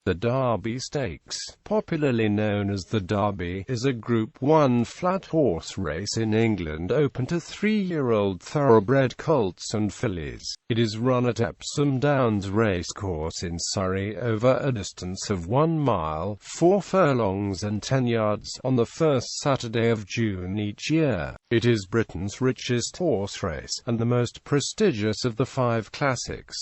The Derby Stakes, popularly known as the Derby, is a Group 1 flat horse race in England open to 3-year-old thoroughbred colts and fillies. It is run at Epsom Downs Racecourse in Surrey over a distance of 1 mile, 4 furlongs and 10 yards, on the first Saturday of June each year. It is Britain's richest horse race, and the most prestigious of the 5 classics.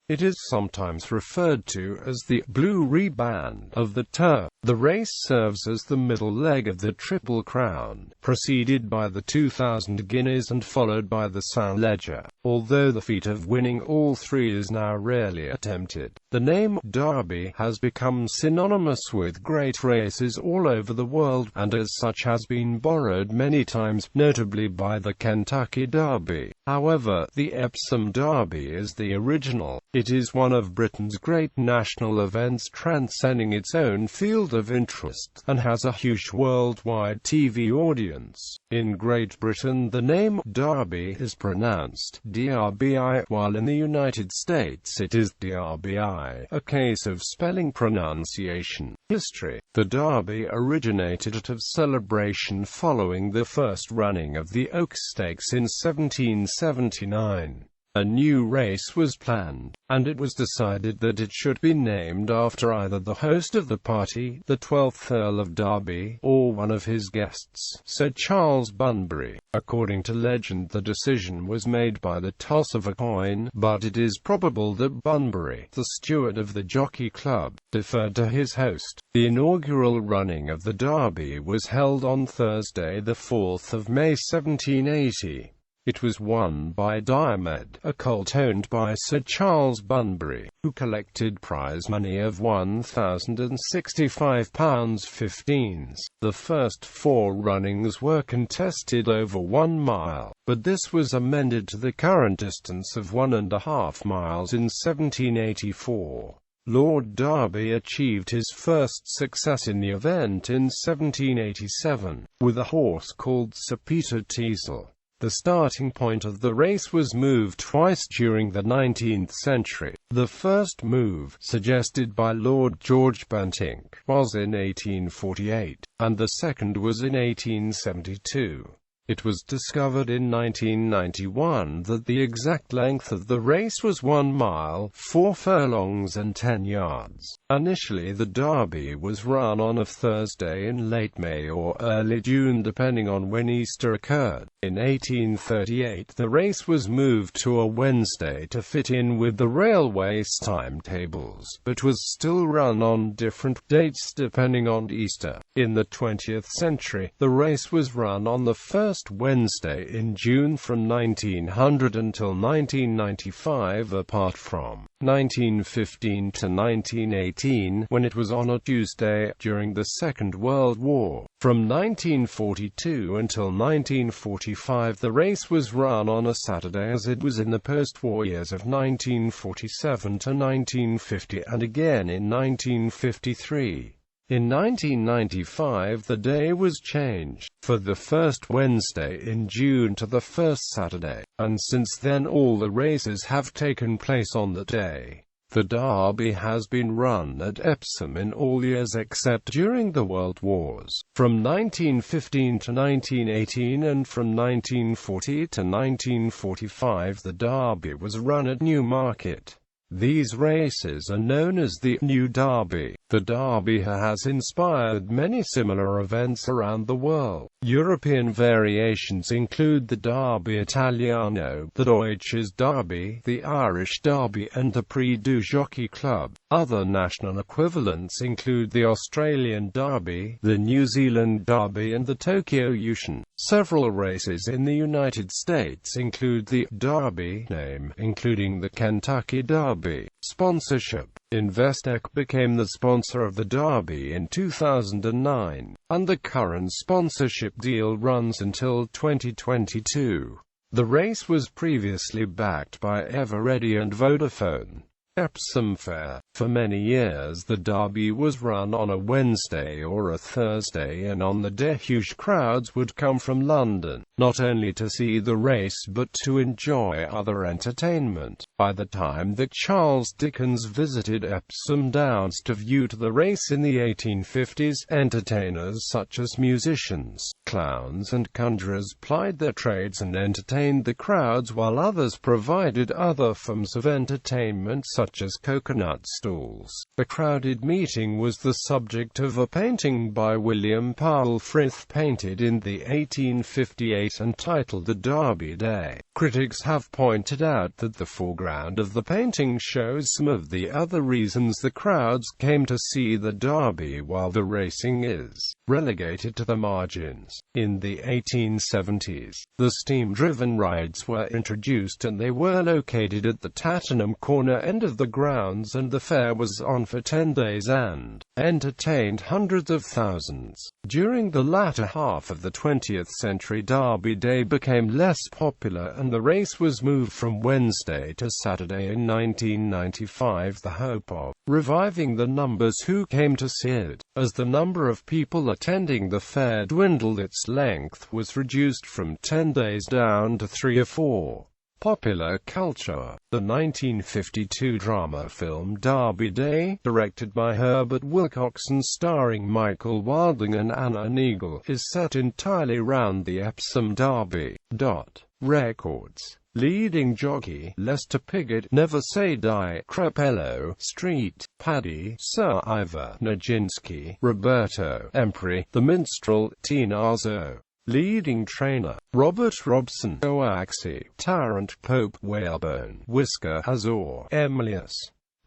It is sometimes referred to as the Blue Riband of the Tour. The race serves as the middle leg of the Triple Crown, preceded by the 2,000 guineas and followed by the Saint Leger, although the feat of winning all three is now rarely attempted. The name Derby has become synonymous with great races all over the world, and as such has been borrowed many times, notably by the Kentucky Derby. However, the Epsom Derby is the original. It is one of Britain's great national events, transcending its own field of interest, and has a huge worldwide TV audience. In Great Britain, the name Derby is pronounced DRBI, while in the United States it is DRBI, a case of spelling pronunciation. History. The Derby originated out of celebration following the first running of the Oak Stakes in 1779. A new race was planned, and it was decided that it should be named after either the host of the party, the 12th Earl of Derby, or one of his guests, Sir Charles Bunbury. According to legend, the decision was made by the toss of a coin, but it is probable that Bunbury, the steward of the Jockey Club, deferred to his host. The inaugural running of the Derby was held on Thursday, the 4th of May 1780. It was won by Riband, a colt owned by Sir Charles Bunbury, who collected prize money of £1,065.15. The first 4 runnings were contested over 1 mile, but this was amended to the current distance of 1.5 miles in 1784. Lord Derby achieved his first success in the event in 1787, with a horse called Sir Peter Teazle. The starting point of the race was moved twice during the 19th century. The first move, suggested by Lord George Banting, was in 1848, and the second was in 1872. It was discovered in 1991 that the exact length of the race was 1 mile, 4 furlongs and 10 yards. Initially, the Derby was run on a Thursday in late May or early June, depending on when Easter occurred. In 1838, the race was moved to a Wednesday to fit in with the railway's timetables, but was still run on different dates depending on Easter. In the 20th century, the race was run on the first Wednesday in June from 1900 until 1995, apart from 1915 to 1918, when it was on a Tuesday during the Second World War. From 1942 until 1945, the race was run on a Saturday, as it was in the post-war years of 1947 to 1950, and again in 1953. In 1995, the day was changed, for the first Wednesday in June to the first Saturday, and since then all the races have taken place on that day. The Derby has been run at Epsom in all years except during the World Wars, from 1915 to 1918, and from 1940 to 1945 the Derby was run at Newmarket. These races are known as the New Derby. The Derby has inspired many similar events around the world. European variations include the Derby Italiano, the Deutsches Derby, the Irish Derby, and the Prix du Jockey Club. Other national equivalents include the Australian Derby, the New Zealand Derby, and the Tokyo Yushun. Several races in the United States include the Derby name, including the Kentucky Derby. Sponsorship. Investec became the sponsor of the Derby in 2009, and the current sponsorship deal runs until 2022. The race was previously backed by Eveready and Vodafone. Epsom Fair. For many years the Derby was run on a Wednesday or a Thursday, and on the day huge crowds would come from London, not only to see the race but to enjoy other entertainment. By the time that Charles Dickens visited Epsom Downs to view the race in the 1850s, entertainers such as musicians, clowns and conjurers plied their trades and entertained the crowds, while others provided other forms of entertainment such as coconut stalls. The crowded meeting was the subject of a painting by William Powell Frith painted in the 1858 entitled The Derby Day. Critics have pointed out that the foreground of the painting shows some of the other reasons the crowds came to see the Derby, while the racing is relegated to the margins. In the 1870s, the steam-driven rides were introduced and they were located at the Tattenham corner end of the grounds, and the fair was on for 10 days and entertained hundreds of thousands. During the latter half of the 20th century, Derby Day became less popular and the race was moved from Wednesday to Saturday in 1995, the hope of reviving the numbers who came to see it. As the number of people attending the fair dwindled, its length was reduced from 10 days down to 3 or 4. Popular culture. The 1952 drama film Derby Day, directed by Herbert Wilcox and starring Michael Wilding and Anna Neagle, is set entirely round the Epsom Derby.It records. Leading jockey Lester Piggott, Never Say Die, Crapello, Street, Paddy, Sir Ivor Nijinsky, Roberto Empri, The Minstrel, Tinazzo. Leading trainer Robert Robson, Oaxi, Tarrant Pope, Whalebone, Whisker Azor, Emilius,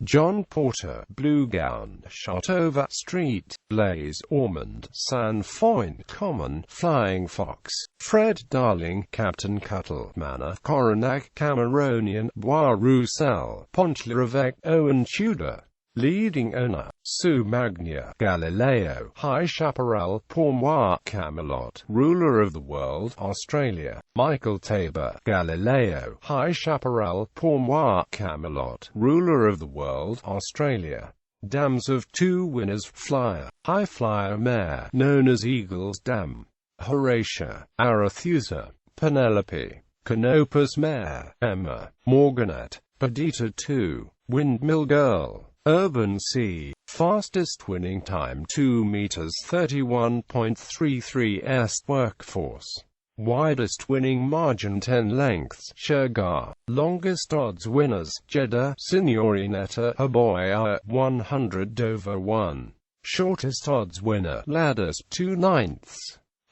John Porter, Blue Gown, Shotover, Street, Blaze, Ormond, San Foyne, Common, Flying Fox, Fred Darling, Captain Cuttle, Manor, Coronac, Cameronian, Bois Roussel, Pontlereveque, Owen Tudor. Leading owner Sue Magnia, Galileo, High Chaparral, Pourmois, Camelot, Ruler of the World, Australia, Michael Tabor, Galileo, High Chaparral, Pourmois, Camelot, Ruler of the World, Australia. Dams of 2 winners, Flyer, High Flyer mare, known as Eagle's Dam, Horatia, Arethusa, Penelope, Canopus mare, Emma, Morganet, Perdita 2, Windmill Girl. Urban Sea, fastest winning time 2 meters 31.33 est. Workforce, widest winning margin 10 lengths. Shergar, longest odds winners, Jeddah, Signorinetta, Haboya, 100/1. Shortest odds winner, Ladus, 2/9.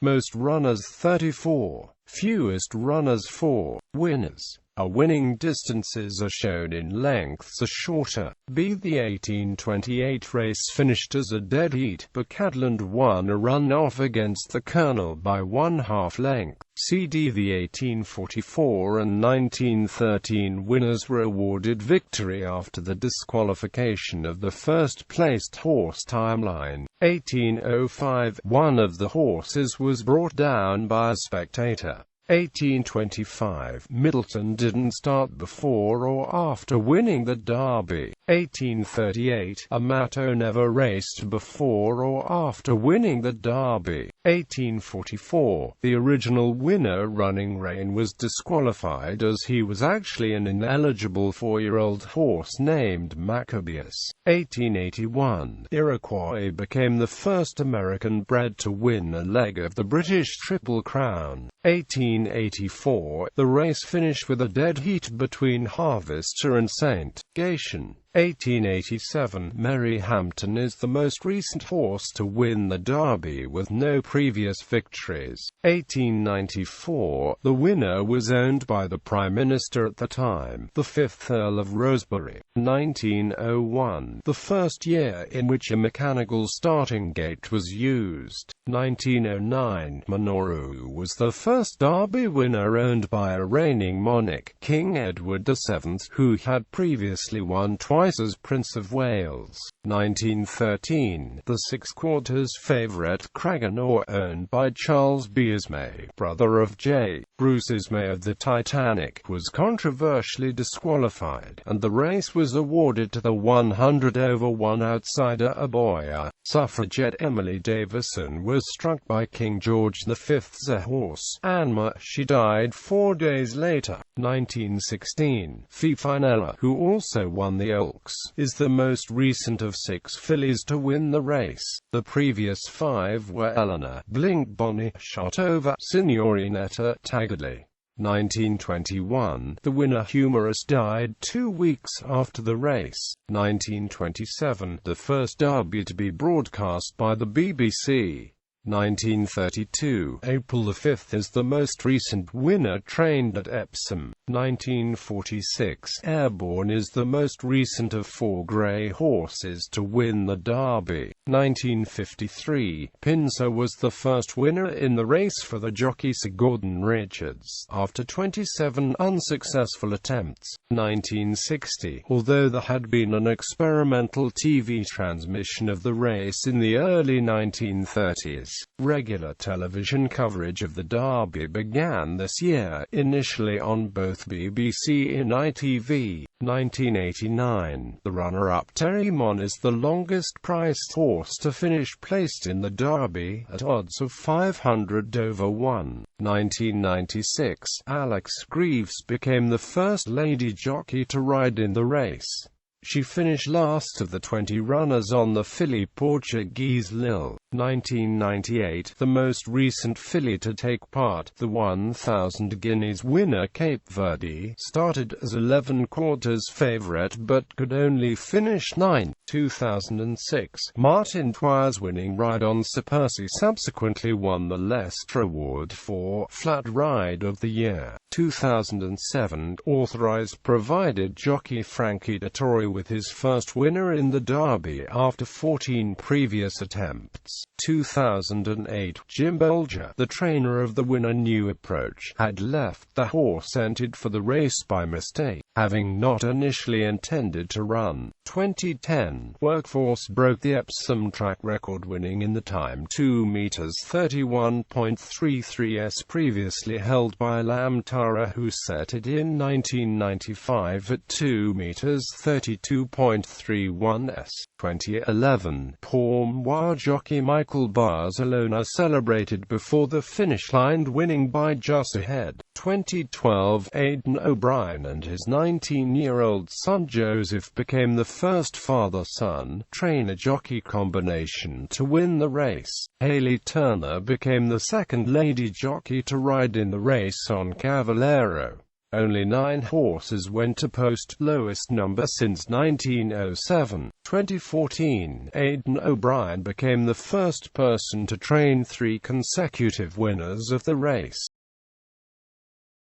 Most runners 34, fewest runners 4. Winners. Winning distances are shown in lengths are shorter. B. The 1828 race finished as a dead heat, but Cadland won a run-off against the Colonel by 1/2 length. C.D. The 1844 and 1913 winners were awarded victory after the disqualification of the first-placed horse Timeline. 1805, one of the horses was brought down by a spectator. 1825, Middleton didn't start before or after winning the Derby. 1838, Amato never raced before or after winning the Derby. 1844, the original winner Running Rein was disqualified as he was actually an ineligible 4-year-old horse named Maccabeus. 1881, Iroquois became the first American bred to win a leg of the British Triple Crown. 1884, the race finished with a dead heat between Harvester and St. Gatian. 1887, Mary Hampton is the most recent horse to win the Derby with no previous victories. 1894, the winner was owned by the Prime Minister at the time, the 5th Earl of Rosebery. 1901, the first year in which a mechanical starting gate was used. 1909, Minoru was the first Derby winner owned by a reigning monarch, King Edward VII, who had previously won twice as Prince of Wales. 1913, the 6 quarters favourite Craganor, owned by Charles B. Ismay, brother of J. Bruce Ismay of the Titanic, was controversially disqualified, and the race was awarded to the 100/1 outsider Aboya. Suffragette Emily Davison was was struck by King George V's horse, Anma. She died 4 days later. 1916. Finella, who also won the Oaks, is the most recent of 6 fillies to win the race. The previous 5 were Eleanor, Blink Bonnie, Shatova, Signorinetta, Taggart. 1921. The winner Humorous died 2 weeks after the race. 1927. The first Derby to be broadcast by the BBC. 1932. April 5 is the most recent winner trained at Epsom. 1946. Airborne is the most recent of 4 grey horses to win the Derby. 1953. Pincer was the first winner in the race for the jockey Sir Gordon Richards, after 27 unsuccessful attempts. 1960. Although there had been an experimental TV transmission of the race in the early 1930s, regular television coverage of the Derby began this year, initially on both BBC and ITV. 1989. The runner-up Terrimon is the longest-priced horse to finish placed in the Derby, at odds of 500/1. 1996. Alex Greaves became the first lady jockey to ride in the race. She finished last of the 20 runners on the filly Portuguese Lille. 1998. The most recent filly to take part, the 1,000 guineas winner Cape Verde, started as 11 quarters favourite but could only finish 9. 2006. Martin Twyer's winning ride on Sir Percy subsequently won the Leicester Award for Flat Ride of the Year. 2007. Authorised provided jockey Frankie Dettori with his first winner in the Derby after 14 previous attempts. 2008. Jim Bolger, the trainer of the winner New Approach, had left the horse entered for the race by mistake, having not initially intended to run. 2010. Workforce broke the Epsom track record, winning in the time 2 meters 31.33 s previously held by Lam Tara, who set it in 1995 at 2 meters 32.31 s. 2011. Pourmoire jockey Michael Barcelona celebrated before the finish line, winning by just a head. 2012. Aidan O'Brien and his 19-year-old son Joseph became the first father-son trainer-jockey combination to win the race. Hayley Turner became the second lady jockey to ride in the race on Cavallero. Only 9 horses went to post, lowest number since 1907. 2014. Aidan O'Brien became the first person to train 3 consecutive winners of the race.